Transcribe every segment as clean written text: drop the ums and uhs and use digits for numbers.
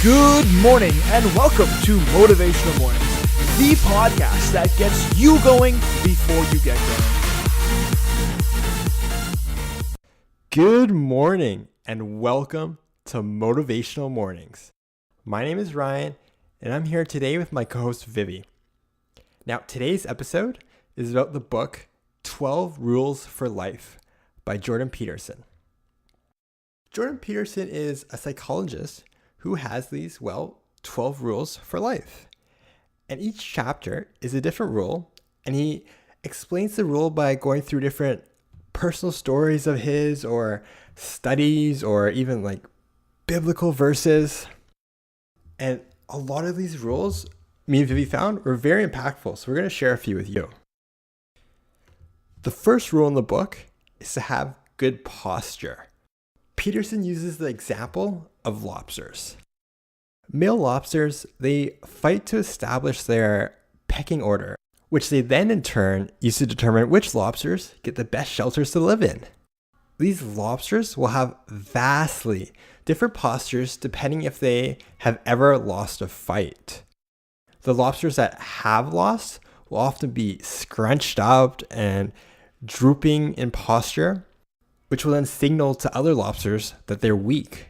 Good morning and welcome to Motivational Mornings, the podcast that gets you going before you get going. Good morning and welcome to Motivational Mornings. My name is Ryan and I'm here today with my co-host Vivi. Now today's episode is about the book 12 Rules for Life by Jordan Peterson. Jordan Peterson is a psychologist who has these, 12 rules for life. And each chapter is a different rule, and he explains the rule by going through different personal stories of his or studies or even like biblical verses. And a lot of these rules me and Vivi found were very impactful, so we're going to share a few with you. The first rule in the book is to have good posture. Peterson uses the example of lobsters. Male lobsters, they fight to establish their pecking order, which they then in turn use to determine which lobsters get the best shelters to live in. These lobsters will have vastly different postures depending if they have ever lost a fight. The lobsters that have lost will often be scrunched up and drooping in posture, which will then signal to other lobsters that they're weak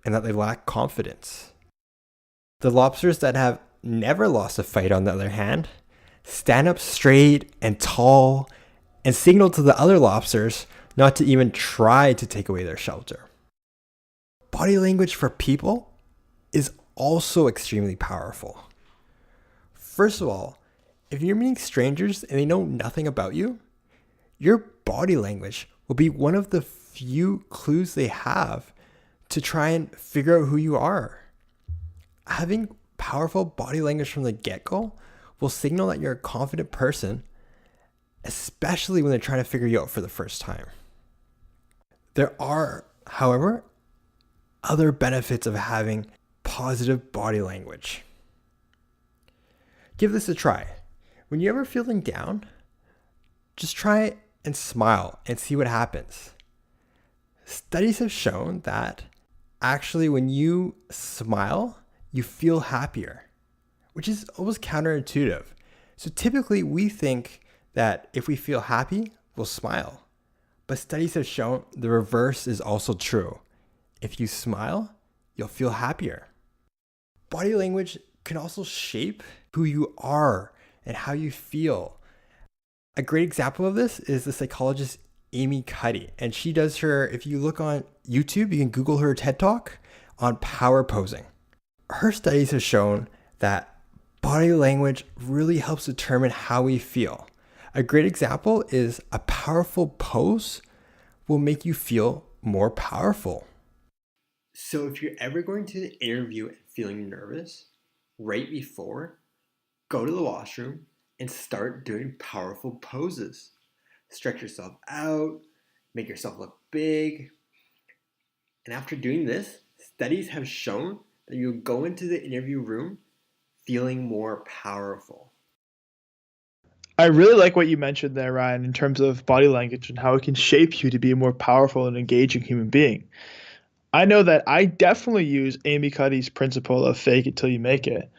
and that they lack confidence. The lobsters that have never lost a fight, on the other hand, stand up straight and tall and signal to the other lobsters not to even try to take away their shelter. Body language for people is also extremely powerful. First of all, if you're meeting strangers and they know nothing about you, your body language will be one of the few clues they have to try and figure out who you are. Having powerful body language from the get-go will signal that you're a confident person, especially when they're trying to figure you out for the first time. There are, however, other benefits of having positive body language. Give this a try. When you're ever feeling down, just try and smile and see what happens. Studies have shown that actually when you smile, you feel happier, which is almost counterintuitive. So typically we think that if we feel happy, we'll smile. But studies have shown the reverse is also true. If you smile, you'll feel happier. Body language can also shape who you are and how you feel. A great example of this is the psychologist Amy Cuddy. And she does her, if you look on YouTube, you can Google her TED Talk on power posing. Her studies have shown that body language really helps determine how we feel. A great example is a powerful pose will make you feel more powerful. So if you're ever going to the interview and feeling nervous, right before, go to the washroom and start doing powerful poses. Stretch yourself out, make yourself look big. And after doing this, studies have shown that you'll go into the interview room feeling more powerful. I really like what you mentioned there, Ryan, in terms of body language and how it can shape you to be a more powerful and engaging human being. I know that I definitely use Amy Cuddy's principle of fake it till you make it.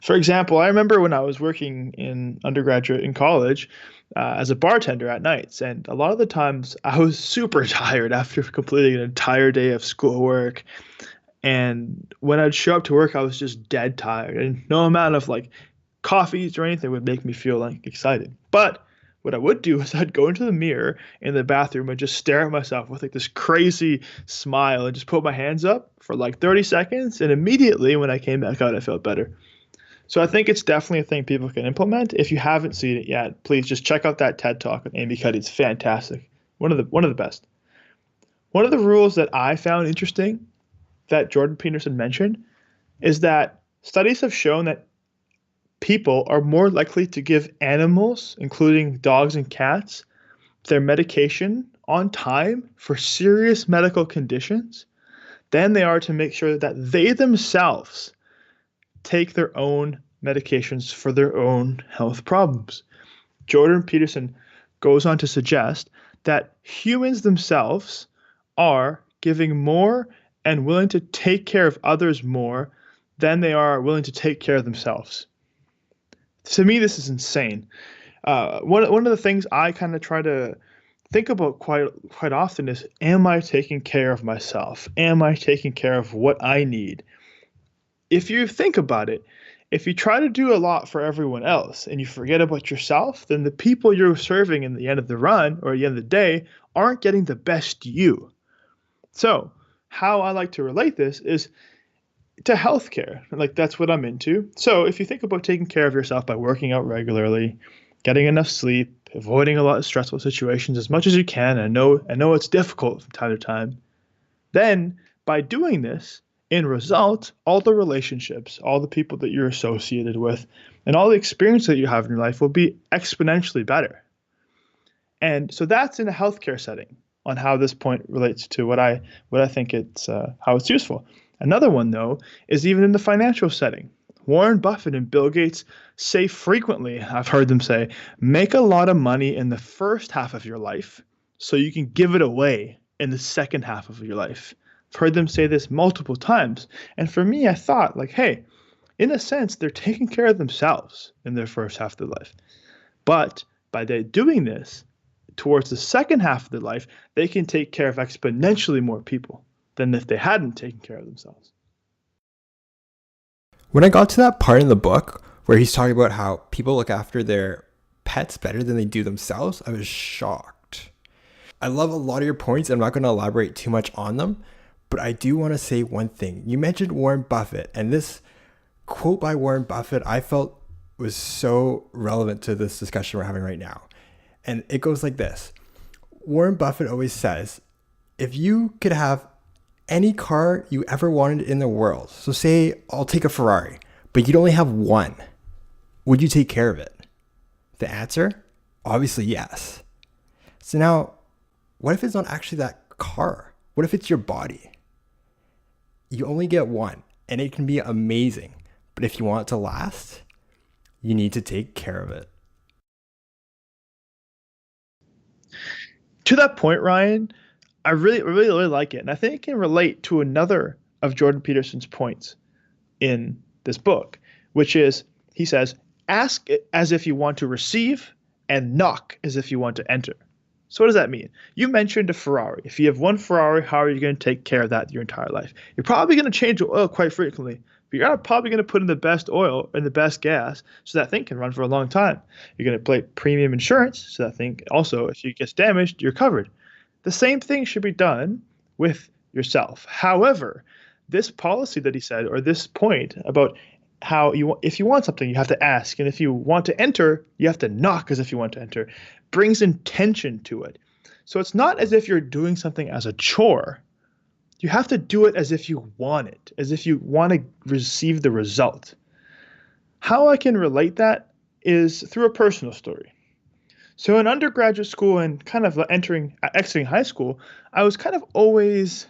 For example, I remember when I was working in undergraduate in college as a bartender at nights, and a lot of the times I was super tired after completing an entire day of schoolwork. And when I'd show up to work, I was just dead tired, and no amount of like coffees or anything would make me feel like excited. But what I would do is I'd go into the mirror in the bathroom and just stare at myself with like this crazy smile and just put my hands up for like 30 seconds. And immediately when I came back out, I felt better. So I think it's definitely a thing people can implement. If you haven't seen it yet, please just check out that TED Talk with Amy Cuddy. It's fantastic. One of the best. One of the rules that I found interesting that Jordan Peterson mentioned is that studies have shown that people are more likely to give animals, including dogs and cats, their medication on time for serious medical conditions than they are to make sure that they themselves take their own medications for their own health problems. Jordan Peterson goes on to suggest that humans themselves are giving more and willing to take care of others more than they are willing to take care of themselves. To me, this is insane. One of the things I kind of try to think about quite often is, am I taking care of myself? Am I taking care of what I need? If you think about it, if you try to do a lot for everyone else and you forget about yourself, then the people you're serving in the end of the run or the end of the day aren't getting the best you. So how I like to relate this is to healthcare. Like, that's what I'm into. So if you think about taking care of yourself by working out regularly, getting enough sleep, avoiding a lot of stressful situations as much as you can, I know it's difficult from time to time, then by doing this, in result, all the relationships, all the people that you're associated with, and all the experience that you have in your life will be exponentially better. And so that's in a healthcare setting on how this point relates to what I think it's how it's useful. Another one, though, is even in the financial setting. Warren Buffett and Bill Gates say frequently, I've heard them say, make a lot of money in the first half of your life so you can give it away in the second half of your life. I've heard them say this multiple times. And for me, I thought, like, hey, in a sense, they're taking care of themselves in their first half of their life. But by doing this, towards the second half of their life, they can take care of exponentially more people than if they hadn't taken care of themselves. When I got to that part in the book where he's talking about how people look after their pets better than they do themselves, I was shocked. I love a lot of your points. I'm not going to elaborate too much on them, but I do want to say one thing. You mentioned Warren Buffett, and this quote by Warren Buffett I felt was so relevant to this discussion we're having right now. And it goes like this. Warren Buffett always says, if you could have any car you ever wanted in the world, so say I'll take a Ferrari, but you'd only have one, would you take care of it? The answer? Obviously yes. So now, what if it's not actually that car? What if it's your body? You only get one, and it can be amazing, but if you want it to last, you need to take care of it. To that point, Ryan, I really like it. And I think it can relate to another of Jordan Peterson's points in this book, which is, he says, ask as if you want to receive and knock as if you want to enter. So what does that mean? You mentioned a Ferrari. If you have one Ferrari, how are you going to take care of that your entire life? You're probably going to change the oil quite frequently, but you're probably going to put in the best oil and the best gas so that thing can run for a long time. You're going to pay premium insurance so that thing also, if it gets damaged, you're covered. The same thing should be done with yourself. However, this policy that he said, or this point about how if you want something, you have to ask. And if you want to enter, you have to knock as if you want to enter, brings intention to it. So it's not as if you're doing something as a chore. You have to do it as if you want it, as if you want to receive the result. How I can relate that is through a personal story. So in undergraduate school and kind of exiting high school, I was kind of always,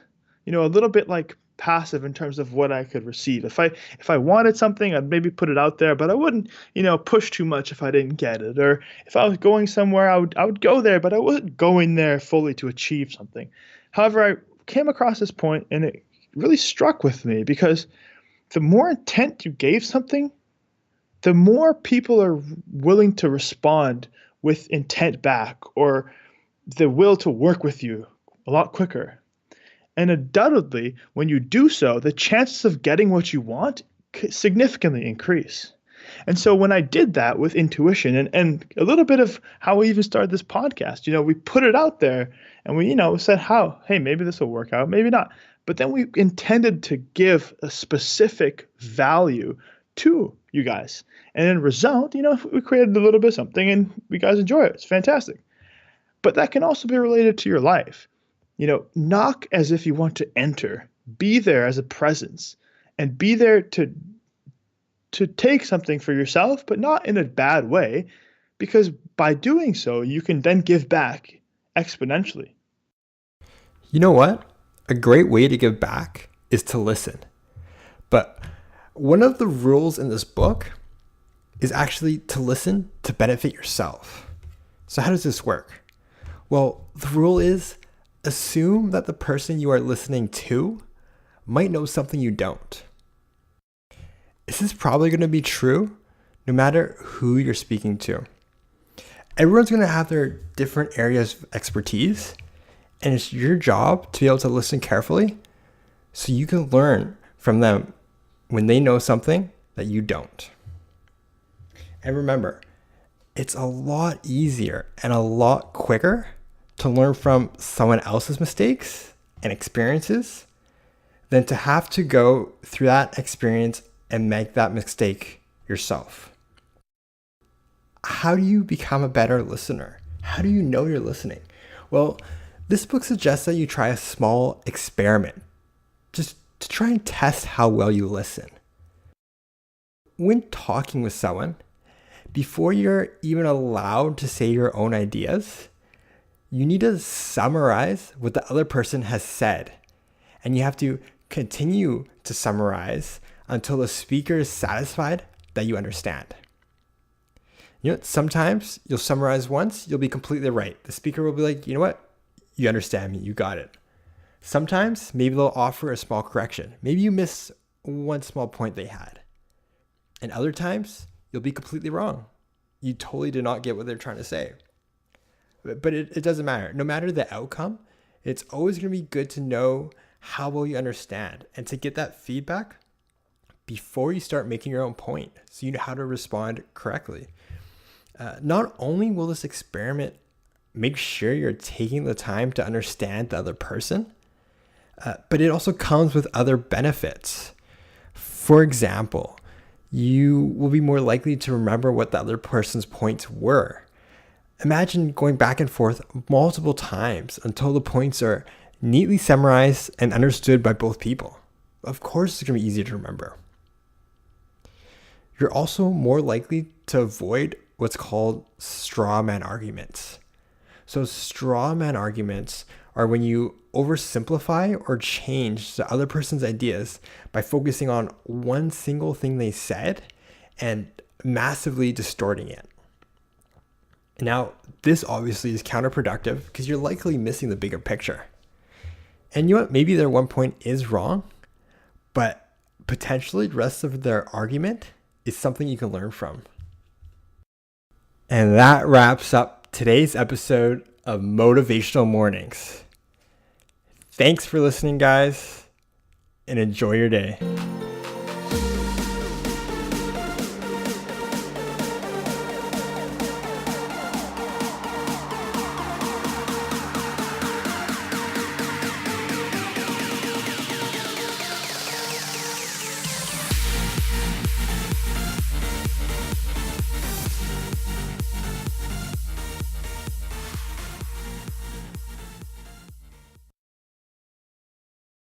a little bit like passive in terms of what I could receive. If I wanted something, I'd maybe put it out there, but I wouldn't, push too much if I didn't get it. Or if I was going somewhere, I would go there, but I wasn't going there fully to achieve something. However, I came across this point and it really struck with me, because the more intent you gave something, the more people are willing to respond with intent back, or the will to work with you a lot quicker. And undoubtedly, when you do so, the chances of getting what you want significantly increase. And so when I did that with intuition and a little bit of how we even started this podcast, we put it out there and we, said hey, maybe this will work out, maybe not. But then we intended to give a specific value to you guys. And in result, we created a little bit of something and you guys enjoy it. It's fantastic. But that can also be related to your life. Knock as if you want to enter. Be there as a presence, and be there to take something for yourself, but not in a bad way, because by doing so, you can then give back exponentially. You know what? A great way to give back is to listen. But one of the rules in this book is actually to listen to benefit yourself. So how does this work? Well, the rule is assume that the person you are listening to might know something you don't. this is probably going to be true no matter who you're speaking to. Everyone's going to have their different areas of expertise, and it's your job to be able to listen carefully so you can learn from them when they know something that you don't. And remember, it's a lot easier and a lot quicker to learn from someone else's mistakes and experiences than to have to go through that experience and make that mistake yourself. How do you become a better listener? How do you know you're listening? Well, this book suggests that you try a small experiment just to try and test how well you listen. When talking with someone, before you're even allowed to say your own ideas, you need to summarize what the other person has said. And you have to continue to summarize until the speaker is satisfied that you understand. You know, sometimes you'll summarize once, you'll be completely right. The speaker will be like, you know what? You understand me, you got it. Sometimes maybe they'll offer a small correction. Maybe you missed one small point they had. And other times, you'll be completely wrong. You totally did not get what they're trying to say. But it doesn't matter. No matter the outcome, it's always going to be good to know how well you understand and to get that feedback before you start making your own point so you know how to respond correctly. Not only will this experiment make sure you're taking the time to understand the other person, but it also comes with other benefits. For example, you will be more likely to remember what the other person's points were. Imagine going back and forth multiple times until the points are neatly summarized and understood by both people. Of course, it's going to be easier to remember. You're also more likely to avoid what's called straw man arguments. So straw man arguments are when you oversimplify or change the other person's ideas by focusing on one single thing they said and massively distorting it. Now, this obviously is counterproductive because you're likely missing the bigger picture. And you know what? Maybe their one point is wrong, but potentially the rest of their argument is something you can learn from. And that wraps up today's episode of Motivational Mornings. Thanks for listening, guys, and enjoy your day.